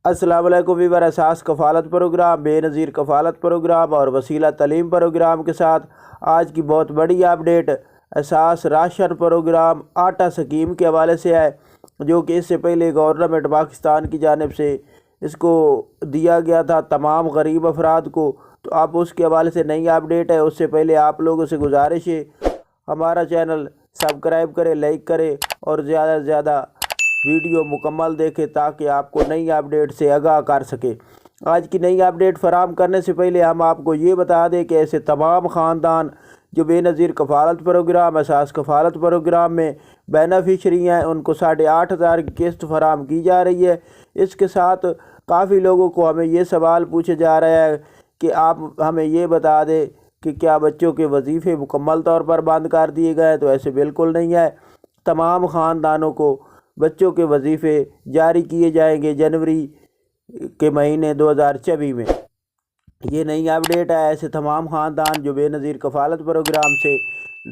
अस्सलाम वालेकुम वीवर। एहसास कफ़ालत प्रोग्राम, बेनज़ीर कफ़ालत प्रोग्राम और वसीला तलीम प्रोग्राम के साथ आज की बहुत बड़ी अपडेट एहसास राशन प्रोग्राम आटा स्कीम के हवाले से है, जो कि इससे पहले गवर्नमेंट पाकिस्तान की जानिब से इसको दिया गया था तमाम गरीब अफराद को। तो आप उसके हवाले से नई अपडेट है। उससे पहले आप लोगों से गुजारिश है, हमारा चैनल सब्सक्राइब करें, लाइक करें और ज़्यादा से ज़्यादा वीडियो मुकम्मल देखें ताकि आपको नई अपडेट से आगाह कर सके। आज की नई अपडेट फराहम करने से पहले हम आपको ये बता दें कि ऐसे तमाम ख़ानदान जो बेनज़ीर कफ़ालत प्रोग्राम, एहसास कफ़ालत प्रोग्राम में बेनिफिशरी हैं, उनको 8,500 की किस्त फराहम की जा रही है। इसके साथ काफ़ी लोगों को हमें ये सवाल पूछे जा रहा है कि आप हमें ये बता दें कि क्या बच्चों के वजीफ़े मुकम्मल तौर पर बंद कर दिए गए। तो ऐसे बिल्कुल नहीं है। तमाम ख़ानदानों को बच्चों के वजीफ़े जारी किए जाएंगे जनवरी के महीने 2024 में। ये नई अपडेट है। ऐसे तमाम ख़ानदान जो बेनज़ीर कफ़ालत प्रोग्राम से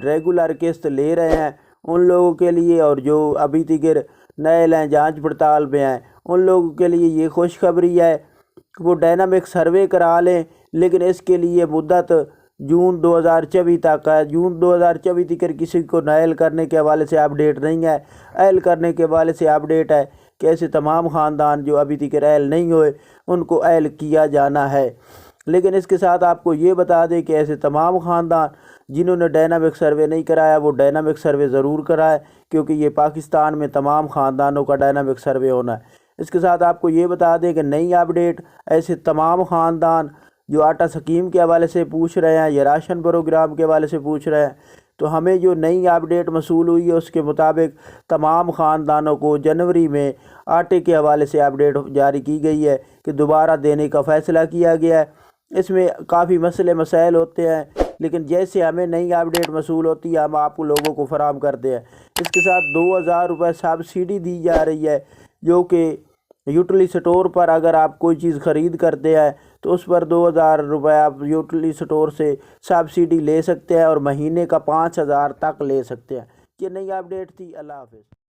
रेगुलर किस्त ले रहे हैं उन लोगों के लिए, और जो अभी तिगर नए लें जांच पड़ताल में हैं उन लोगों के लिए ये खुशखबरी है कि वो डायनामिक सर्वे करा लें। लेकिन इसके लिए मुद्दत जून 2024 तक है। जून 2024 तक किसी को नायल करने के हवाले से अपडेट नहीं है। अहल करने के हवाले से अपडेट है कि ऐसे तमाम ख़ानदान जो अभी तक अहल नहीं हुए उनको अहल किया जाना है। लेकिन इसके साथ आपको ये बता दें कि ऐसे तमाम ख़ानदान जिन्होंने डायनामिक सर्वे नहीं कराया वो डायनामिक सर्वे ज़रूर कराए, क्योंकि ये पाकिस्तान में तमाम ख़ानदानों का डायनामिक सर्वे होना है। इसके साथ आपको ये बता दें कि नई अपडेट ऐसे तमाम ख़ानदान जो आटा स्कीम के हवाले से पूछ रहे हैं या राशन प्रोग्राम के हवाले से पूछ रहे हैं, तो हमें जो नई अपडेट मसूल हुई है उसके मुताबिक तमाम ख़ानदानों को जनवरी में आटे के हवाले से अपडेट जारी की गई है कि दोबारा देने का फ़ैसला किया गया है। इसमें काफ़ी मसले मसाइल होते हैं, लेकिन जैसे हमें नई अपडेट मसूल होती है हम आपको लोगों को फराहम करते हैं। इसके साथ 2,000 रुपये सब्सिडी दी जा रही है, जो कि यूटिलिटी स्टोर पर अगर आप कोई चीज़ ख़रीद करते हैं तो उस पर 2,000 रुपये आप यूटिलिटी स्टोर से सब्सिडी ले सकते हैं और महीने का 5,000 तक ले सकते हैं। ये नई अपडेट थी। अल्लाह हाफ़िज़।